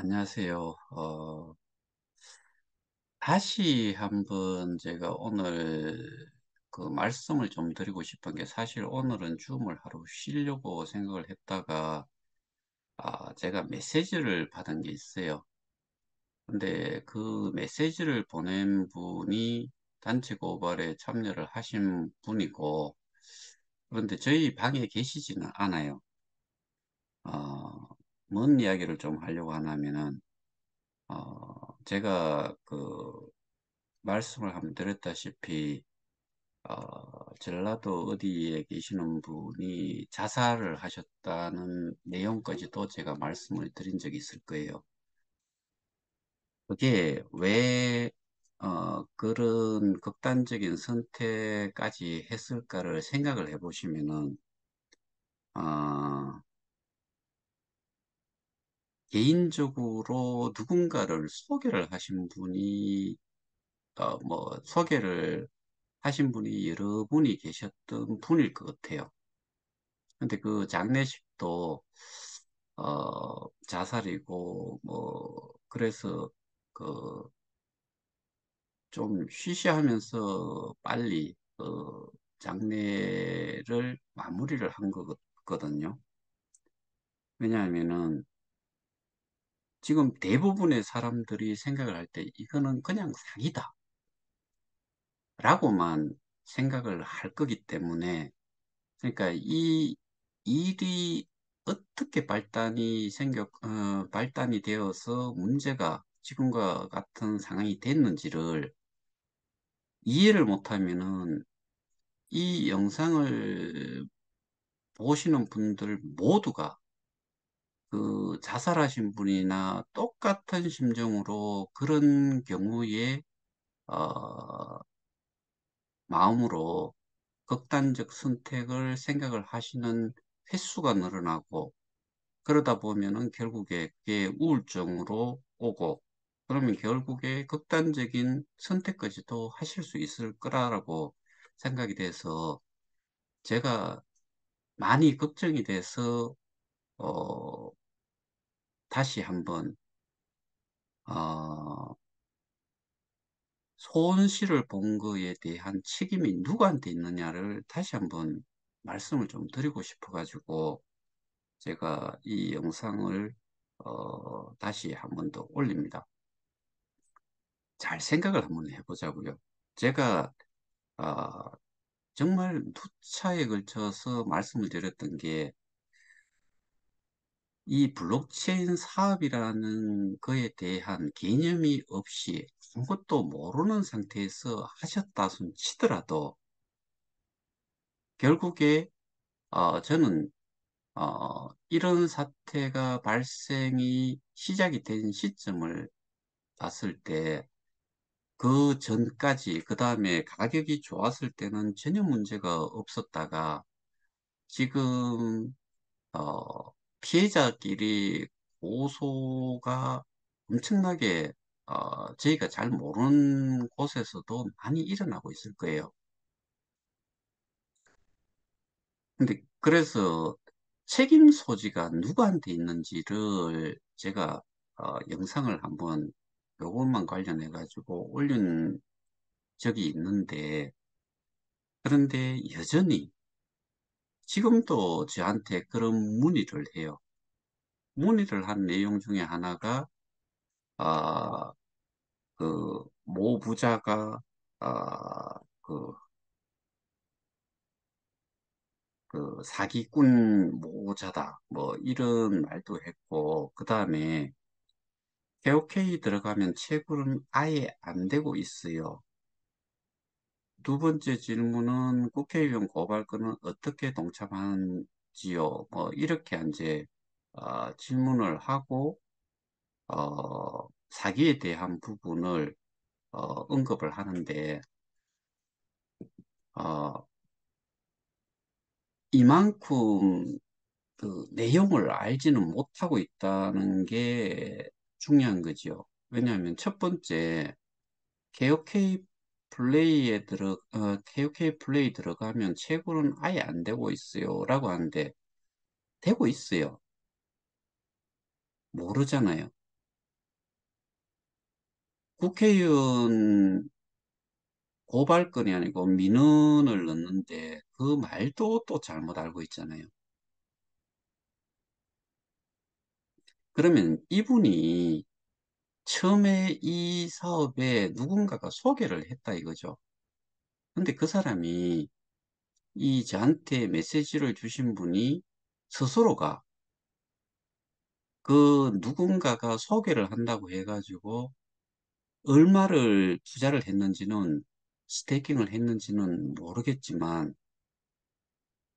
안녕하세요. 다시 한번 제가 오늘 그 말씀을 좀 드리고 싶은 게 사실 오늘은 줌을 하루 쉬려고 생각을 했다가 제가 메시지를 받은 게 있어요. 근데 그 메시지를 보낸 분이 단체 고발에 참여를 하신 분이고 그런데 저희 방에 계시지는 않아요. 어, 뭔 이야기를 좀 하려고 하냐면은 제가 말씀을 한번 드렸다시피, 전라도 어디에 계시는 분이 자살을 하셨다는 내용까지도 제가 말씀을 드린 적이 있을 거예요. 그게 왜, 그런 극단적인 선택까지 했을까를 생각을 해보시면은, 어, 개인적으로 누군가를 소개를 하신 분이, 소개를 하신 분이 여러 분이 계셨던 분일 것 같아요. 근데 그 장례식도 자살이고 그래서 그 좀 쉬쉬하면서 빨리 장례를 마무리를 한 거거든요. 왜냐하면은 지금 대부분의 사람들이 생각을 할 때 이거는 그냥 사기다 라고만 생각을 할 거기 때문에, 그러니까 이 일이 어떻게 발단이 되어서 문제가 지금과 같은 상황이 됐는지를 이해를 못하면은 이 영상을 보시는 분들 모두가 그 자살하신 분이나 똑같은 심정으로 그런 경우에 어, 마음으로 극단적 선택을 생각을 하시는 횟수가 늘어나고, 그러다 보면은 결국에 그게 우울증으로 오고, 그러면 결국에 극단적인 선택까지도 하실 수 있을 거라고 생각이 돼서 제가 많이 걱정이 돼서 어, 다시 한번 어, 손실을 본 거에 대한 책임이 누구한테 있느냐를 다시 한번 말씀을 좀 드리고 싶어가지고 제가 이 영상을 다시 한번 더 올립니다. 잘 생각을 한번 해보자고요. 제가 아, 정말 누차에 걸쳐서 말씀을 드렸던 게 이 블록체인 사업이라는 거에 대한 개념이 없이 아무것도 모르는 상태에서 하셨다 손 치더라도 결국에 저는 이런 사태가 발생이 시작이 된 시점을 봤을 때 그 전까지, 그 다음에 가격이 좋았을 때는 전혀 문제가 없었다가 지금, 피해자끼리 고소가 엄청나게, 저희가 잘 모르는 곳에서도 많이 일어나고 있을 거예요. 근데 그래서 책임 소지가 누구한테 있는지를 제가, 영상을 한번 요것만 관련해 가지고 올린 적이 있는데, 그런데 여전히 지금도 저한테 그런 문의를 해요. 문의를 한 내용 중에 하나가, 아, 모 부자가, 아, 그, 사기꾼 모자다. 뭐, 이런 말도 했고, 그 다음에, KOK 들어가면 채굴은 아예 안 되고 있어요. 두 번째 질문은 국회의원 고발건은 어떻게 동참하는지요? 뭐, 이렇게 이제, 질문을 하고, 사기에 대한 부분을 언급을 하는데 어, 이만큼 그 내용을 알지는 못하고 있다는 게 중요한 거죠. 왜냐하면 첫 번째 KOK 플레이 들어가면 채굴은 아예 안 되고 있어요라고 하는데 되고 있어요. 모르잖아요. 국회의원 고발건이 아니고 민원을 넣는데 그 말도 또 잘못 알고 있잖아요. 그러면 이분이 처음에 이 사업에 누군가가 소개를 했다 이거죠. 근데 그 사람이 이 저한테 메시지를 주신 분이 스스로가 그 누군가가 소개를 한다고 해가지고 얼마를 투자를 했는지는 스테이킹을 했는지는 모르겠지만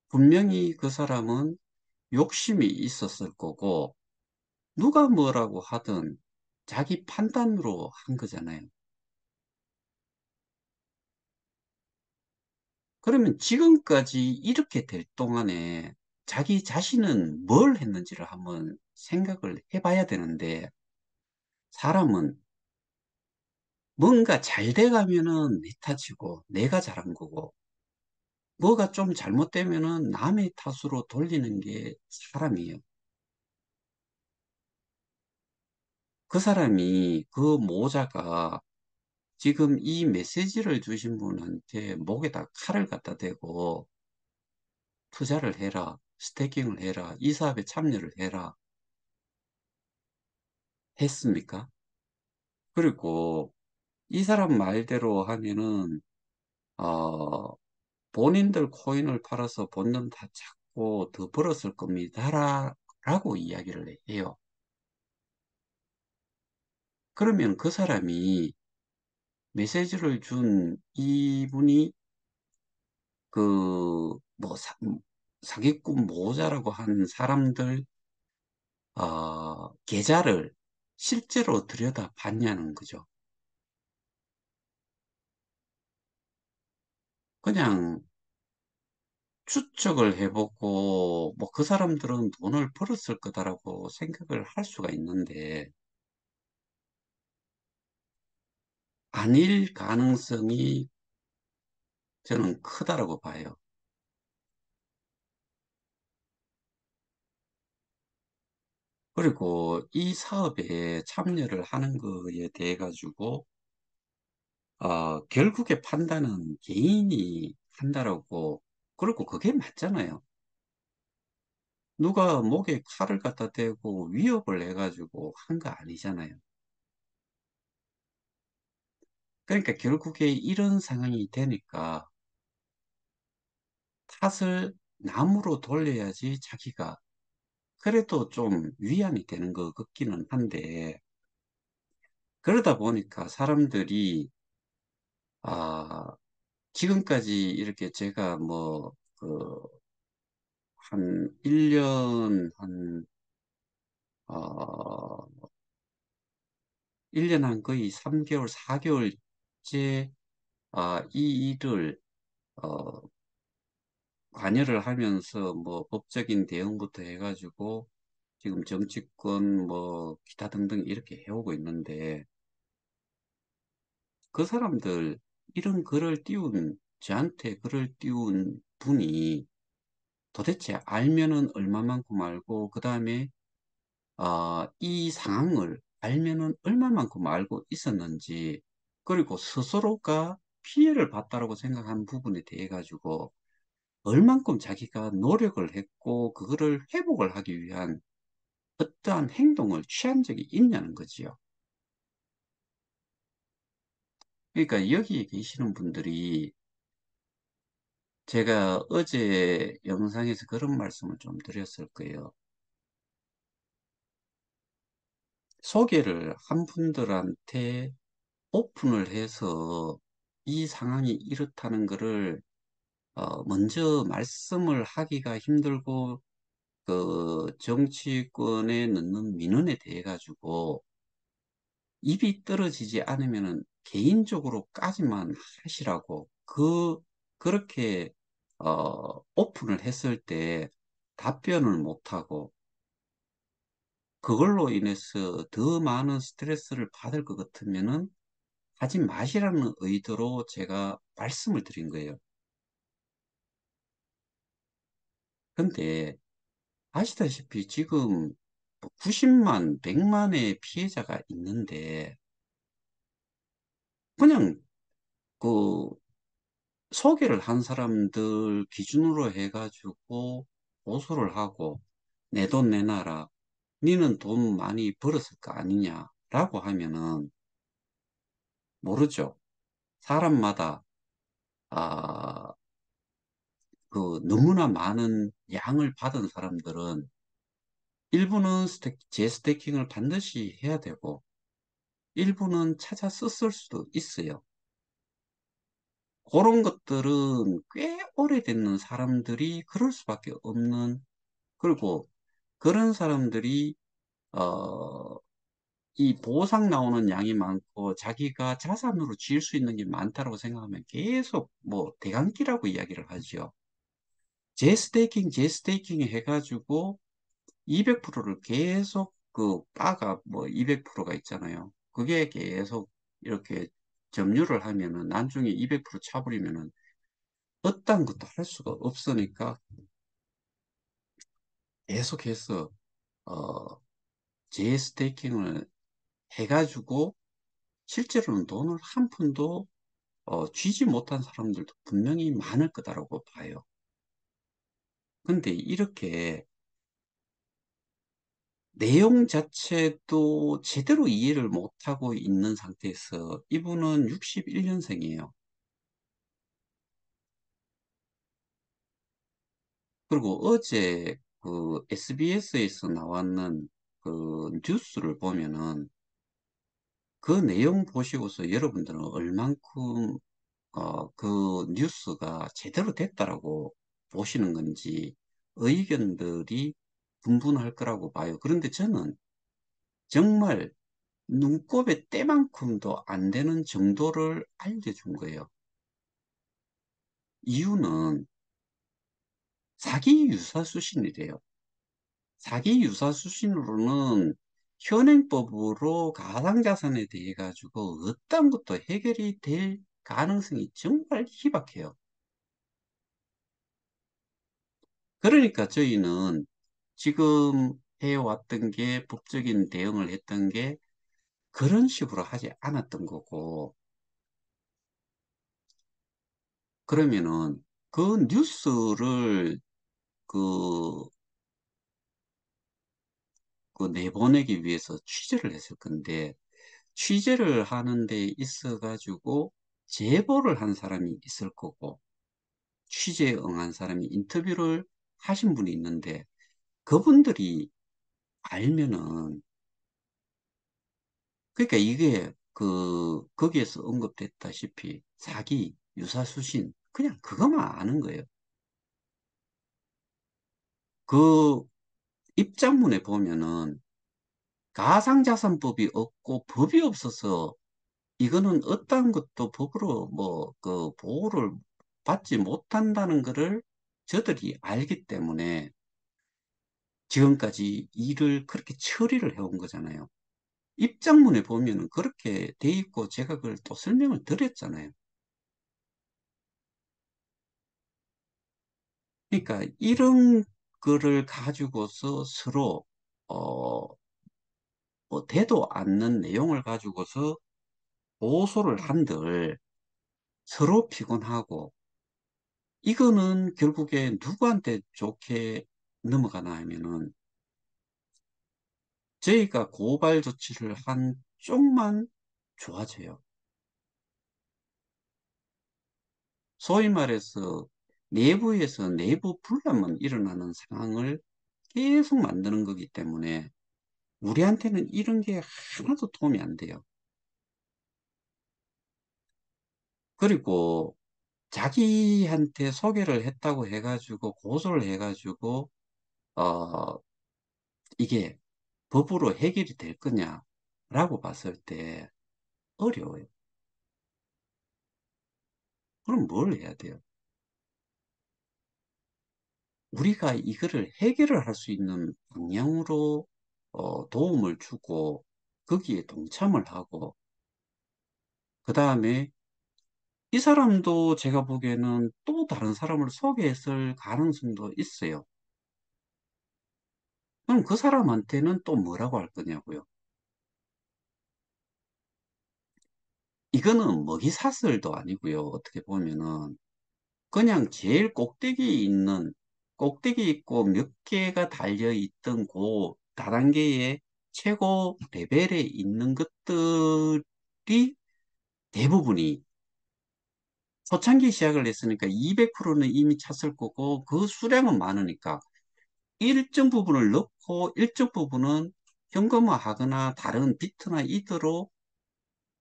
분명히 그 사람은 욕심이 있었을 거고 누가 뭐라고 하든 자기 판단으로 한 거잖아요. 그러면 지금까지 이렇게 될 동안에 자기 자신은 뭘 했는지를 한번 생각을 해봐야 되는데 사람은 뭔가 잘 돼가면은 내 탓이고 내가 잘한 거고 뭐가 좀 잘못되면은 남의 탓으로 돌리는 게 사람이에요. 그 사람이 그 모자가 지금 이 메시지를 주신 분한테 목에다 칼을 갖다 대고 투자를 해라, 스태킹을 해라, 이 사업에 참여를 해라 했습니까? 그리고 이 사람 말대로 하면은 어, 본인들 코인을 팔아서 본전 다 찾고 더 벌었을 겁니다. 라고 이야기를 해요. 그러면 그 사람이 메시지를 준 이분이 그, 뭐, 사기꾼 모자라고 하는 사람들, 계좌를 실제로 들여다 봤냐는 거죠. 그냥 추측을 해보고, 뭐, 그 사람들은 돈을 벌었을 거다라고 생각을 할 수가 있는데, 아닐 가능성이 저는 크다라고 봐요. 그리고 이 사업에 참여를 하는 거에 대해 가지고, 결국에 판단은 개인이 한다라고, 그리고 그게 맞잖아요. 누가 목에 칼을 갖다 대고 위협을 해가지고 한 거 아니잖아요. 그러니까 결국에 이런 상황이 되니까 탓을 남으로 돌려야지 자기가 그래도 좀 위안이 되는 것 같기는 한데, 그러다 보니까 사람들이, 아, 지금까지 이렇게 제가 뭐, 한 1년, 어, 1년 한 거의 3개월, 4개월째, 이 일을, 어, 관여를 하면서 뭐 법적인 대응부터 해가지고 지금 정치권 뭐 기타 등등 이렇게 해오고 있는데 그 사람들 이런 글을 띄운 저한테 글을 띄운 분이 도대체 알면은 얼마만큼 알고 그 다음에 이 상황을 알면은 얼마만큼 알고 있었는지 그리고 스스로가 피해를 봤다라고 생각하는 부분에 대해 가지고 얼만큼 자기가 노력을 했고 그거를 회복을 하기 위한 어떠한 행동을 취한 적이 있냐는 거지요. 그러니까 여기에 계시는 분들이 제가 어제 영상에서 그런 말씀을 좀 드렸을 거예요. 소개를 한 분들한테 오픈을 해서 이 상황이 이렇다는 거를 먼저 말씀을 하기가 힘들고 그 정치권에 넣는 민원에 대해 가지고 입이 떨어지지 않으면은 개인적으로까지만 하시라고 그렇게 오픈을 했을 때 답변을 못하고 그걸로 인해서 더 많은 스트레스를 받을 것 같으면은 하지 마시라는 의도로 제가 말씀을 드린 거예요. 근데 아시다시피 지금 90만, 100만의 피해자가 있는데 그냥 그 소개를 한 사람들 기준으로 해가지고 고소를 하고 내 돈 내놔라. 니는 돈 많이 벌었을 거 아니냐라고 하면은 모르죠. 사람마다 아, 그 너무나 많은 양을 받은 사람들은 일부는 재스태킹을 반드시 해야 되고 일부는 찾아 썼을 수도 있어요. 그런 것들은 꽤 오래됐는 사람들이 그럴 수밖에 없는, 그리고 그런 사람들이 어, 이 보상 나오는 양이 많고 자기가 자산으로 지을 수 있는 게 많다고 생각하면 계속 뭐 대강기라고 이야기를 하죠. 재스테이킹 해가지고 200%를 계속 그 바가 뭐 200%가 있잖아요. 그게 계속 이렇게 점유를 하면은 나중에 200% 차버리면은 어떤 것도 할 수가 없으니까 계속해서 어 재스테이킹을 해가지고 실제로는 돈을 한 푼도 쥐지 못한 사람들도 분명히 많을 거다라고 봐요. 근데 이렇게 내용 자체도 제대로 이해를 못하고 있는 상태에서 이분은 61년생이에요. 그리고 어제 그 SBS에서 나왔는 그 뉴스를 보면은 그 내용 보시고서 여러분들은 얼만큼 그 뉴스가 제대로 됐다라고 보시는 건지 의견들이 분분할 거라고 봐요. 그런데 저는 정말 눈곱의 때만큼도 안 되는 정도를 알려준 거예요. 이유는 사기 유사 수신이래요. 사기 유사 수신으로는 현행법으로 가상자산에 대해 가지고 어떤 것도 해결이 될 가능성이 정말 희박해요. 그러니까 저희는 지금 해왔던 게 법적인 대응을 했던 게 그런 식으로 하지 않았던 거고, 그러면은 그 뉴스를 그, 그 내보내기 위해서 취재를 했을 건데, 취재를 하는 데 있어 가지고 제보를 한 사람이 있을 거고, 취재에 응한 사람이 인터뷰를 하신 분이 있는데, 그분들이 알면은, 그러니까 이게 거기에서 언급됐다시피 사기, 유사수신, 그냥 그것만 아는 거예요. 그 입장문에 보면은 가상자산법이 없고 법이 없어서 이거는 어떠한 것도 법으로 뭐 그 보호를 받지 못한다는 것을 저들이 알기 때문에 지금까지 일을 그렇게 처리를 해온 거잖아요. 입장문에 보면은 그렇게 돼 있고 제가 그걸 또 설명을 드렸잖아요. 그러니까 이런 거를 가지고서 서로 어, 뭐 되도 않는 내용을 가지고서 고소를 한들 서로 피곤하고 이거는 결국에 누구한테 좋게 넘어가나 하면은 저희가 고발 조치를 한 쪽만 좋아져요. 소위 말해서 내부에서 내부 분란만 일어나는 상황을 계속 만드는 거기 때문에 우리한테는 이런 게 하나도 도움이 안 돼요. 그리고 자기한테 소개를 했다고 해가지고 고소를 해가지고 어 이게 법으로 해결이 될 거냐라고 봤을 때 어려워요. 그럼 뭘 해야 돼요? 우리가 이거를 해결을 할 수 있는 방향으로 도움을 주고 거기에 동참을 하고 그 다음에 이 사람도 제가 보기에는 또 다른 사람을 소개했을 가능성도 있어요. 그럼 그 사람한테는 또 뭐라고 할 거냐고요. 이거는 먹이사슬도 아니고요. 어떻게 보면은 그냥 제일 꼭대기 있고 몇 개가 달려 있던 그 다단계의 최고 레벨에 있는 것들이 대부분이 초창기 시작을 했으니까 200%는 이미 찼을 거고 그 수량은 많으니까 일정 부분을 넣고 일정 부분은 현금화하거나 다른 비트나 이더로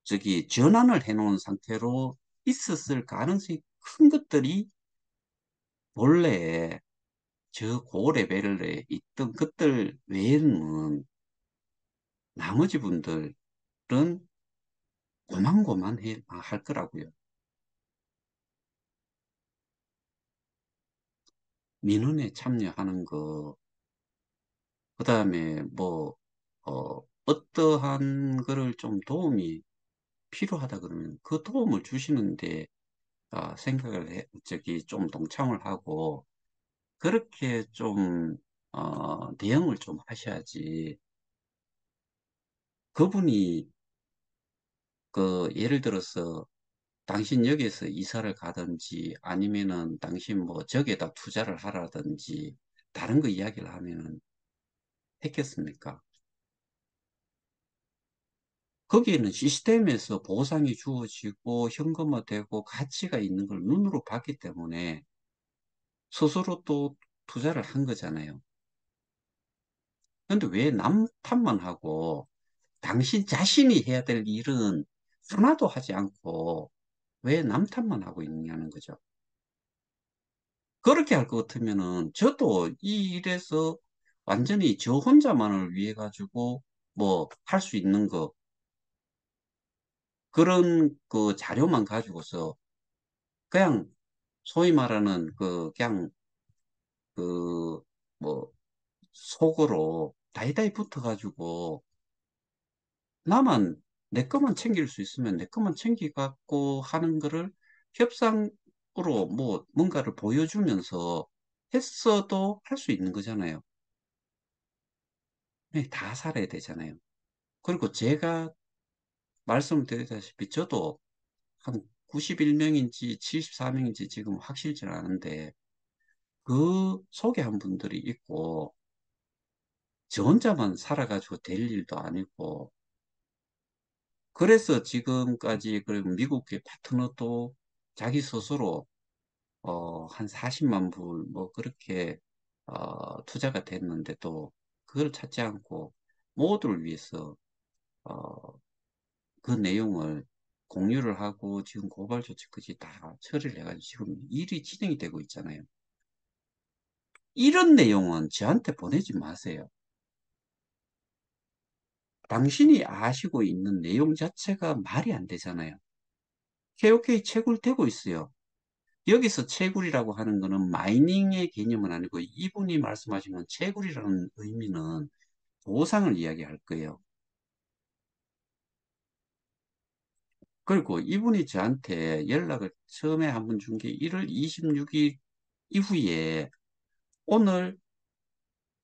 저기 전환을 해 놓은 상태로 있었을 가능성이 큰 것들이 본래 저 고레벨에 있던 것들 외에는 나머지 분들은 고만고만해 할 거라고요. 민원에 참여하는 거, 그 다음에 뭐, 어떠한 거를 좀 도움이 필요하다 그러면 그 도움을 주시는데, 저기 좀 동참을 하고, 그렇게 좀, 대응을 좀 하셔야지. 그분이, 예를 들어서, 당신 여기서 이사를 가든지, 아니면은 당신 뭐, 저기에다 투자를 하라든지, 다른 거 이야기를 하면은 했겠습니까? 거기에는 시스템에서 보상이 주어지고 현금화되고 가치가 있는 걸 눈으로 봤기 때문에 스스로 또 투자를 한 거잖아요. 근데 왜 남 탓만 하고 당신 자신이 해야 될 일은 하나도 하지 않고 왜 남 탓만 하고 있냐는 거죠. 그렇게 할 것 같으면은 저도 이 일에서 완전히 저 혼자만을 위해 가지고 뭐 할 수 있는 거 그런 그 자료만 가지고서 그냥 소위 말하는 그냥 그 뭐 속으로 다이다이 붙어가지고 나만 내 것만 챙길 수 있으면 내 것만 챙기갖고 하는 거를 협상으로 뭐 뭔가를 보여주면서 했어도 할 수 있는 거잖아요. 네, 다 살아야 되잖아요. 그리고 제가 말씀드렸다시피 저도 한 91명인지 74명인지 지금 확실치는 않은데 그 소개한 분들이 있고 저 혼자만 살아가지고 될 일도 아니고 그래서 지금까지 그 미국의 파트너도 자기 스스로 한 40만 불 뭐 그렇게 투자가 됐는데도 그걸 찾지 않고 모두를 위해서 어, 그 내용을 공유를 하고 지금 고발 조치까지 다 처리를 해가지고 지금 일이 진행이 되고 있잖아요. 이런 내용은 저한테 보내지 마세요. 당신이 아시고 있는 내용 자체가 말이 안 되잖아요. KOK 채굴되고 있어요. 여기서 채굴이라고 하는 거는 마이닝의 개념은 아니고 이분이 말씀하시는 채굴이라는 의미는 보상을 이야기할 거예요. 그리고 이분이 저한테 연락을 처음에 한 번 준 게 1월 26일 이후에 오늘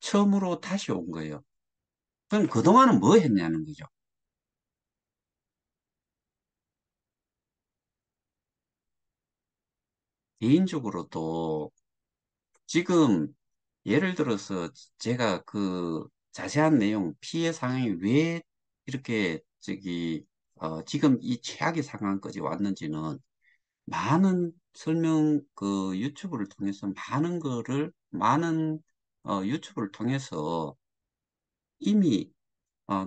처음으로 다시 온 거예요. 그럼 그동안은 뭐 했냐는 거죠. 개인적으로도 지금 예를 들어서 제가 그 자세한 내용, 피해 상황이 왜 이렇게 지금 이 최악의 상황까지 왔는지는 많은 설명 그 유튜브를 통해서 많은 유튜브를 통해서 이미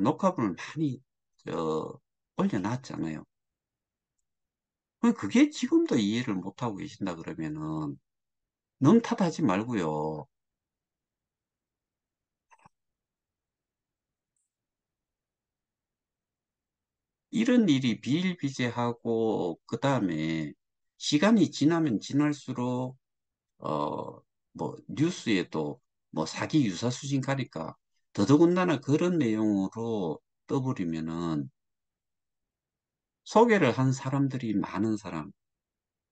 녹화본을 많이 올려놨잖아요. 그게 지금도 이해를 못하고 계신다 그러면은 너무 탓하지 말고요. 이런 일이 비일비재하고 그다음에 시간이 지나면 지날수록 뭐 뉴스에도 뭐 사기 유사수진 가니까 더더군다나 그런 내용으로 떠버리면은 소개를 한 사람들이 많은 사람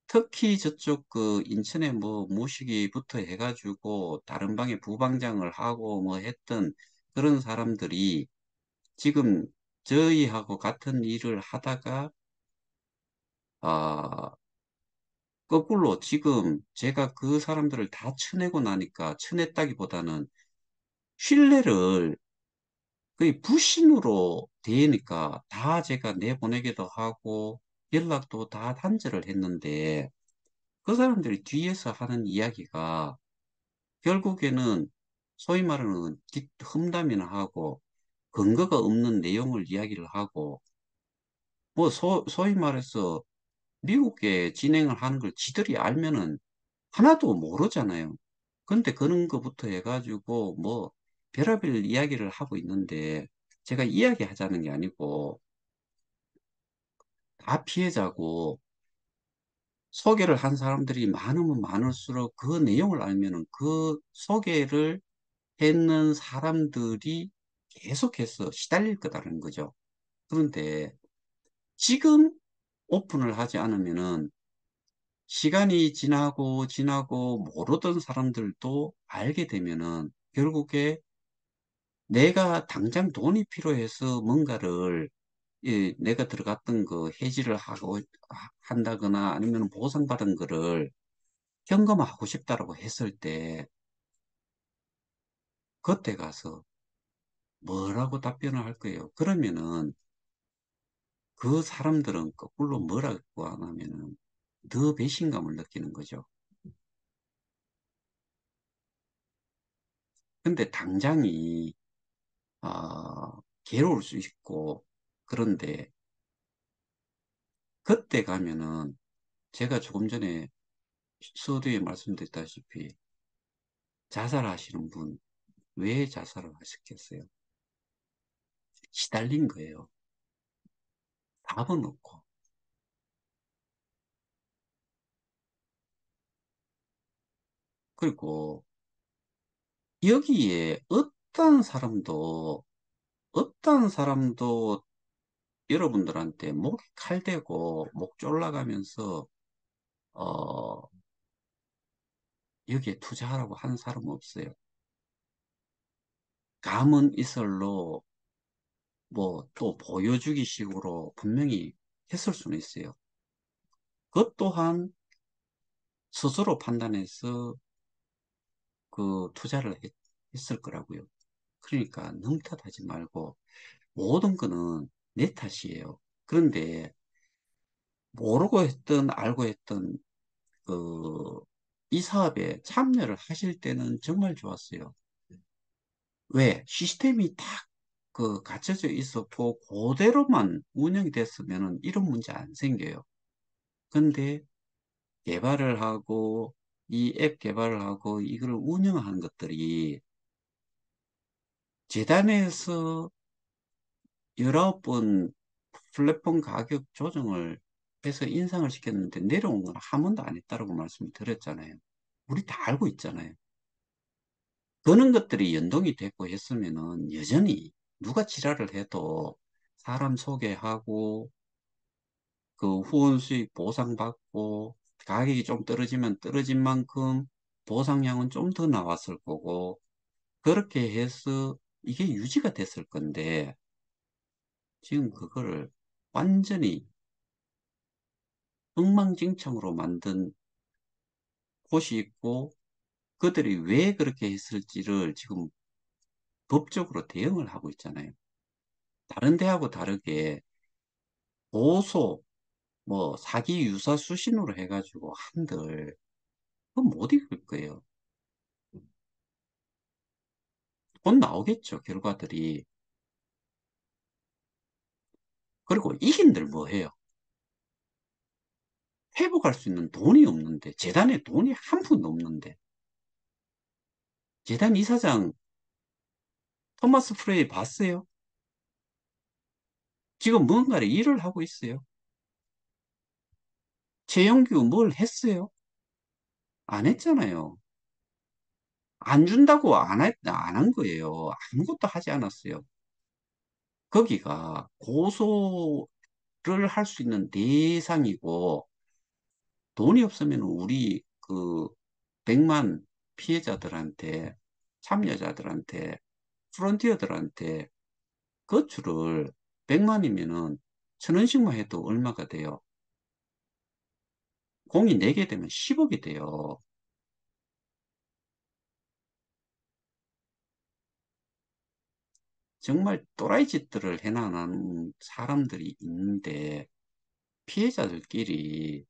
특히 저쪽 그 인천에 뭐 모시기부터 해가지고 다른 방에 부방장을 하고 뭐 했던 그런 사람들이 지금 저희하고 같은 일을 하다가 아, 거꾸로 지금 제가 그 사람들을 다 쳐내고 나니까 쳐냈다기보다는 신뢰를 거의 불신으로 대니까 다 제가 내보내기도 하고 연락도 다 단절을 했는데 그 사람들이 뒤에서 하는 이야기가 결국에는 소위 말하는 험담이나 하고 근거가 없는 내용을 이야기를 하고 뭐 소위 말해서 미국에 진행을 하는 걸 지들이 알면은 하나도 모르잖아요. 근데 그런 거부터 해가지고 뭐 별의별 이야기를 하고 있는데 제가 이야기하자는 게 아니고 다 피해자고 소개를 한 사람들이 많으면 많을수록 그 내용을 알면은 그 소개를 했는 사람들이 계속해서 시달릴 거다라는 거죠. 그런데 지금 오픈을 하지 않으면은 시간이 지나고 모르던 사람들도 알게 되면은 결국에 내가 당장 돈이 필요해서 뭔가를 내가 들어갔던 그 해지를 하고 한다거나 아니면 보상받은 거를 점검하고 싶다라고 했을 때 그때 가서 뭐라고 답변을 할 거예요. 그러면은 그 사람들은 거꾸로 뭐라고 안 하면은 더 배신감을 느끼는 거죠. 근데 당장이 괴로울 수 있고 그런데 그때 가면은 제가 조금 전에 서두에 말씀드렸다시피 자살하시는 분 왜 자살을 하셨겠어요? 시달린 거예요. 답은 없고. 그리고 여기에 어떤 사람도 여러분들한테 목에 칼 대고 목 졸라가면서 어, 여기에 투자하라고 하는 사람은 없어요. 감은 이설로 뭐 또 보여주기 식으로 분명히 했을 수는 있어요. 그것 또한 스스로 판단해서 그 투자를 했을 거라고요. 그러니까 너무 탓하지 말고 모든 거는 내 탓이에요. 그런데 모르고 했든 알고 했든 그 이 사업에 참여를 하실 때는 정말 좋았어요. 왜? 시스템이 딱 그 갖춰져 있었고 그대로만 운영이 됐으면 이런 문제 안 생겨요. 근데 개발을 하고 이 앱 개발을 하고 이걸 운영하는 것들이 재단에서 19번 플랫폼 가격 조정을 해서 인상을 시켰는데 내려온 건 한 번도 안 했다라고 말씀을 드렸잖아요. 우리 다 알고 있잖아요. 그런 것들이 연동이 됐고 했으면은 여전히 누가 지랄을 해도 사람 소개하고 그 후원 수익 보상받고 가격이 좀 떨어지면 떨어진 만큼 보상량은 좀 더 나왔을 거고 그렇게 해서 이게 유지가 됐을 건데 지금 그거를 완전히 엉망진창으로 만든 곳이 있고 그들이 왜 그렇게 했을지를 지금 법적으로 대응을 하고 있잖아요. 다른 데하고 다르게 고소, 뭐 사기 유사 수신으로 해가지고 한들 그건 못 이길 거예요. 곧 나오겠죠, 결과들이. 그리고 이긴들 뭐 해요? 회복할 수 있는 돈이 없는데, 재단에 돈이 한 푼도 없는데, 재단 이사장 토마스 프레이 봤어요? 지금 뭔가를 일을 하고 있어요. 최영규 뭘 했어요? 안 했잖아요. 안 준다고 안 한 거예요. 아무것도 하지 않았어요. 거기가 고소를 할 수 있는 대상이고, 돈이 없으면 우리 그 100만 피해자들한테, 참여자들한테, 프론티어들한테 거출을 100만이면은 1,000원씩만 해도 얼마가 돼요? 공이 4개 되면 10억이 돼요. 정말 또라이 짓들을 해나가는 사람들이 있는데 피해자들끼리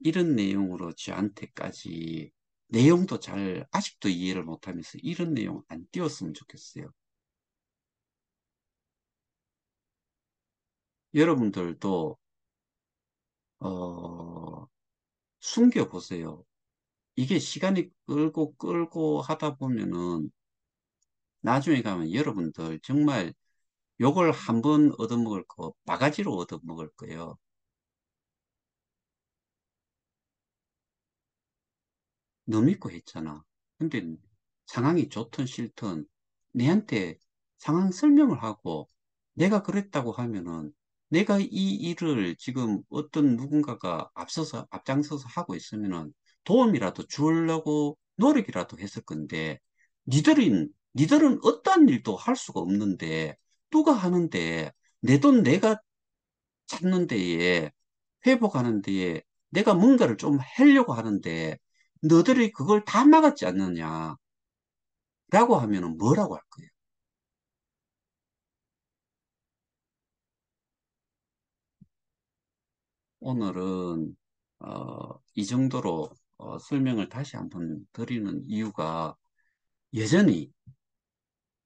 이런 내용으로 저한테까지 내용도 잘 아직도 이해를 못하면서 이런 내용 안 띄웠으면 좋겠어요. 여러분들도 숨겨보세요. 이게 시간이 끌고 끌고 하다 보면은 나중에 가면 여러분들 정말 욕을 한 번 얻어먹을 거 바가지로 얻어먹을 거예요. 너 믿고 했잖아. 근데 상황이 좋든 싫든 내한테 상황 설명을 하고 내가 그랬다고 하면은 내가 이 일을 지금 어떤 누군가가 앞장서서 하고 있으면은 도움이라도 주려고 노력이라도 했을 건데 니들은 어떠한 일도 할 수가 없는데 누가 하는데 내 돈 내가 찾는 데에 회복하는 데에 내가 뭔가를 좀 하려고 하는데 너들이 그걸 다 막았지 않느냐라고 하면은 뭐라고 할 거예요? 오늘은 이 정도로 설명을 다시 한번 드리는 이유가 여전히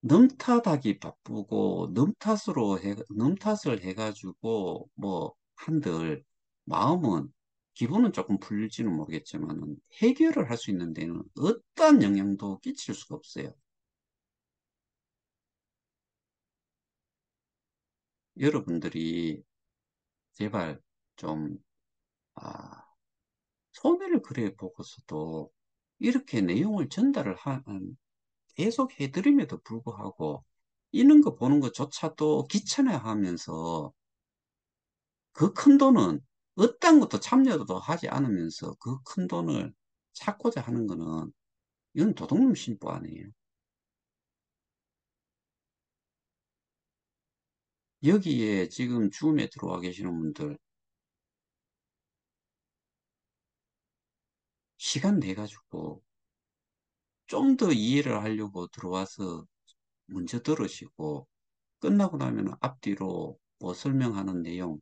넘탓하기 바쁘고 넘탓을 해가지고 뭐 한들 마음은 기분은 조금 풀릴지는 모르겠지만은 해결을 할 수 있는 데는 어떠한 영향도 끼칠 수가 없어요. 여러분들이 제발 좀 아, 손해를 그래 보고서도 이렇게 내용을 계속 해드림에도 불구하고 이런 거 보는 것조차도 귀찮아 하면서 그 큰 돈은 어떤 것도 참여도 하지 않으면서 그 큰 돈을 찾고자 하는 거는 이건 도둑놈 심보 아니에요. 여기에 지금 줌에 들어와 계시는 분들 시간 내 가지고 좀 더 이해를 하려고 들어와서 먼저 들으시고 끝나고 나면 앞뒤로 뭐 설명하는 내용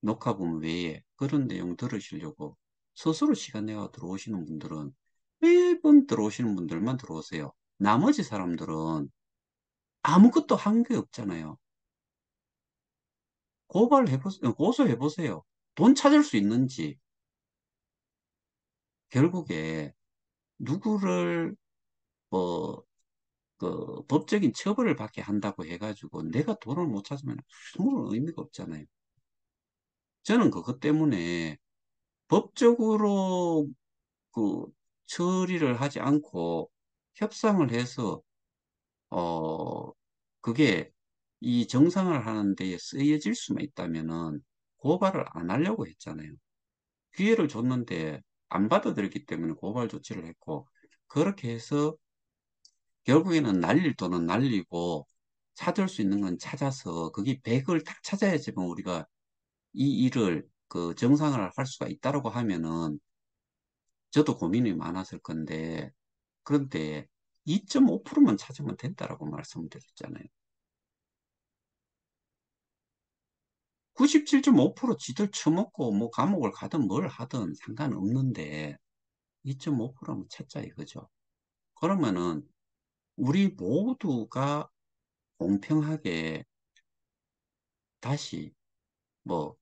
녹화본 외에 그런 내용 들으시려고 스스로 시간 내가 들어오시는 분들은 매번 들어오시는 분들만 들어오세요. 나머지 사람들은 아무것도 한 게 없잖아요. 고소해보세요. 돈 찾을 수 있는지. 결국에 누구를 뭐, 그 법적인 처벌을 받게 한다고 해가지고 내가 돈을 못 찾으면 아무런 의미가 없잖아요. 저는 그것 때문에 법적으로 그 처리를 하지 않고 협상을 해서 어 그게 이 정상을 하는 데에 쓰여질 수만 있다면은 고발을 안 하려고 했잖아요. 기회를 줬는데 안 받아들였기 때문에 고발 조치를 했고 그렇게 해서 결국에는 날릴 돈은 날리고 찾을 수 있는 건 찾아서 거기 100을 딱 찾아야지만 우리가 이 일을 그 정상을 할 수가 있다라고 하면은 저도 고민이 많았을 건데 그런데 2.5%만 찾으면 된다라고 말씀드렸잖아요. 97.5% 지들 처먹고 뭐 감옥을 가든 뭘 하든 상관없는데 2.5%면 찾자 이거죠. 그러면은 우리 모두가 공평하게 다시 뭐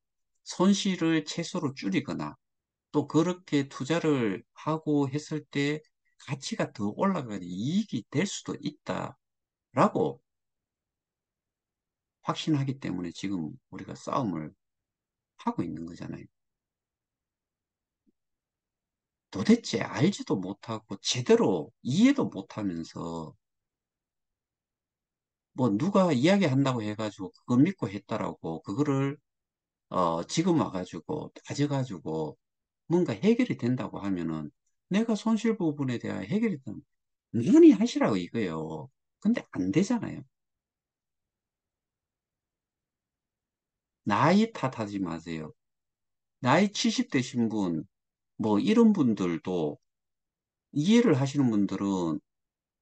손실을 최소로 줄이거나 또 그렇게 투자를 하고 했을 때 가치가 더 올라가는 이익이 될 수도 있다라고 확신하기 때문에 지금 우리가 싸움을 하고 있는 거잖아요. 도대체 알지도 못하고 제대로 이해도 못하면서 뭐 누가 이야기한다고 해가지고 그거 믿고 했다라고 그거를 지금 와가지고 따져가지고 뭔가 해결이 된다고 하면은 내가 손실 부분에 대한 해결이 되면 많이 하시라고 이거예요. 근데 안 되잖아요. 나이 탓하지 마세요. 나이 70 되신 분 뭐 이런 분들도 이해를 하시는 분들은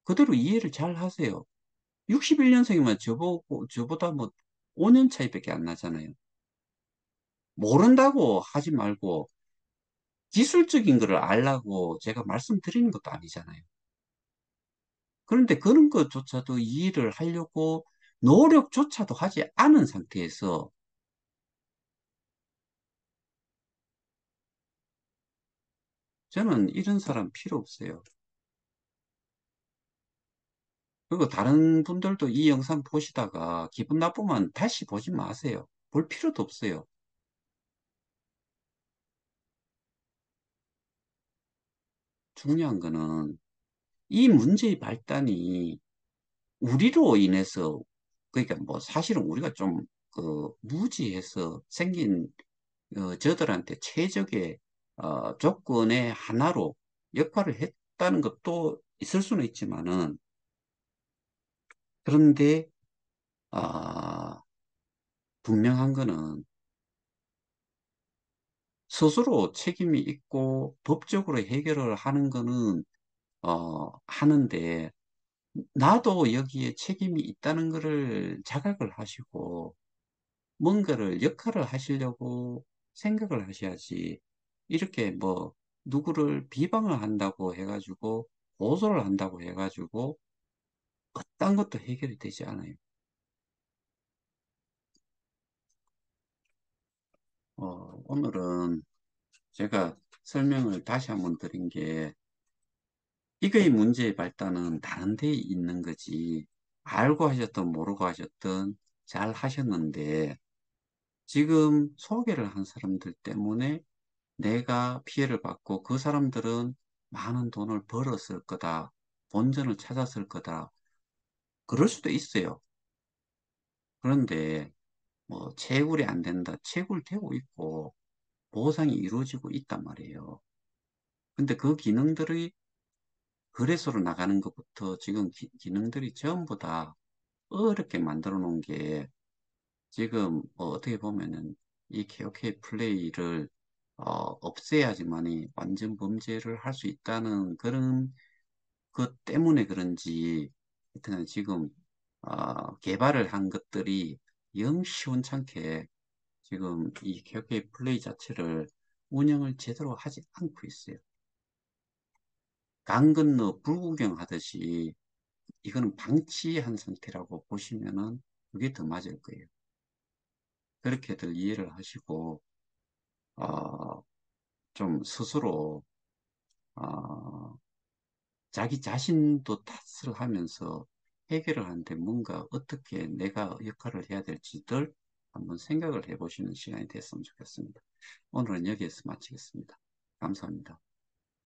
그대로 이해를 잘 하세요. 61년생이면 저보다 뭐 5년 차이밖에 안 나잖아요. 모른다고 하지 말고 기술적인 거를 알라고 제가 말씀드리는 것도 아니잖아요. 그런데 그런 것조차도 이해를 하려고 노력조차도 하지 않은 상태에서 저는 이런 사람 필요 없어요. 그리고 다른 분들도 이 영상 보시다가 기분 나쁘면 다시 보지 마세요. 볼 필요도 없어요. 중요한 거는 이 문제의 발단이 우리로 인해서, 그러니까 뭐 사실은 우리가 좀 그 무지해서 생긴 저들한테 최적의 조건의 하나로 역할을 했다는 것도 있을 수는 있지만은, 그런데 아, 분명한 거는 스스로 책임이 있고 법적으로 해결을 하는 거는 하는데, 나도 여기에 책임이 있다는 것을 자각을 하시고 뭔가를 역할을 하시려고 생각을 하셔야지. 이렇게 뭐 누구를 비방을 한다고 해가지고 고소를 한다고 해가지고 어떤 것도 해결이 되지 않아요. 오늘은 제가 설명을 다시 한번 드린 게, 이거의 문제의 발단은 다른 데 있는 거지. 알고 하셨든 모르고 하셨든 잘 하셨는데, 지금 소개를 한 사람들 때문에 내가 피해를 받고 그 사람들은 많은 돈을 벌었을 거다. 본전을 찾았을 거다. 그럴 수도 있어요. 그런데 뭐 채굴이 안 된다. 채굴되고 있고 보상이 이루어지고 있단 말이에요. 근데 그 기능들이 거래소로 나가는 것부터 지금 기능들이 전부 다 어렵게 만들어 놓은 게, 지금 뭐 어떻게 보면은 이 KOK 플레이를 없애야지만이 완전 범죄를 할 수 있다는 그런 것 때문에 그런지, 하여튼 지금 개발을 한 것들이 영 시원찮게 지금 이 KOK 플레이 자체를 운영을 제대로 하지 않고 있어요. 강 건너 불구경 하듯이 이거는 방치한 상태라고 보시면은 그게 더 맞을 거예요. 그렇게들 이해를 하시고 어, 좀 스스로 어, 자기 자신도 탓을 하면서 해결을 하는데 뭔가 어떻게 내가 역할을 해야 될지들 한번 생각을 해보시는 시간이 됐으면 좋겠습니다. 오늘은 여기에서 마치겠습니다. 감사합니다.